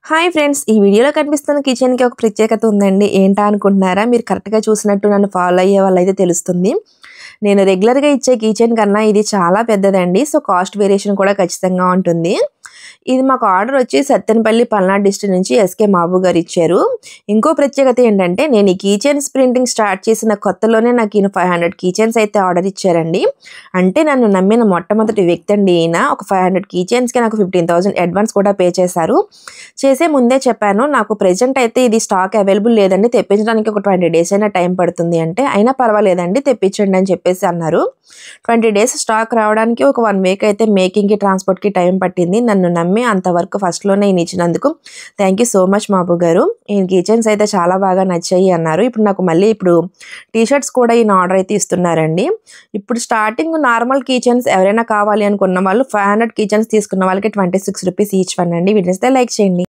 Hi friends, ఈ వీడియోలో కనిపిస్తున్న కిచెన్కి ఒక ప్రత్యేకత ఉందండి. ఏంటా అనుకుంటున్నారా? మీరు కరెక్ట్గా చూసినట్టు నన్ను ఫాలో అయ్యే వాళ్ళైతే తెలుస్తుంది. నేను రెగ్యులర్గా ఇచ్చే కిచెన్ కన్నా ఇది చాలా పెద్దదండి. సో కాస్ట్ వేరియేషన్ కూడా ఖచ్చితంగా ఉంటుంది. ఇది మాకు ఆర్డర్ వచ్చి సత్తెనపల్లి పల్నాడు డిస్ట్రిక్ట్ నుంచి ఎస్కే మాబు గారు ఇచ్చారు. ఇంకో ప్రత్యేకత ఏంటంటే నేను ఈ కీచెన్స్ ప్రింటింగ్ స్టార్ట్ చేసిన కొత్తలోనే నాకు ఈయన 500 కీచెన్స్ అయితే ఆర్డర్ ఇచ్చారండి. అంటే నన్ను నమ్మిన మొట్టమొదటి వ్యక్తి అండి ఈయన. ఒక 500 కీచెన్స్కి నాకు 15,000 అడ్వాన్స్ కూడా పే చేశారు. చేసే ముందే చెప్పాను, నాకు ప్రెజెంట్ అయితే ఇది స్టాక్ అవైలబుల్ లేదండి, తెప్పించడానికి ఒక 20 డేస్ అయినా టైం పడుతుంది అంటే, అయినా పర్వాలేదండి తెప్పించండి అని చెప్పేసి అన్నారు. 20 డేస్ స్టాక్ రావడానికి ఒక 1 వీక్ అయితే మేకింగ్కి ట్రాన్స్పోర్ట్కి టైం పట్టింది. నన్ను నమ్మి అంతవరకు ఫస్ట్లోనే ఈయన ఇచ్చినందుకు thank you so much Mabu గారు. ఈయన కిచెన్స్ అయితే చాలా బాగా నచ్చాయి అన్నారు. ఇప్పుడు నాకు మళ్ళీ టీషర్ట్స్ కూడా ఈయన ఆర్డర్ అయితే ఇస్తున్నారండి. ఇప్పుడు స్టార్టింగ్ నార్మల్ కిచెన్స్ ఎవరైనా కావాలి అనుకున్న వాళ్ళు 500 కిచెన్స్ తీసుకున్న వాళ్ళకి 26 రూపీస్ ఈచ్ వన్ అండి. వీడియోస్తే లైక్ చేయండి.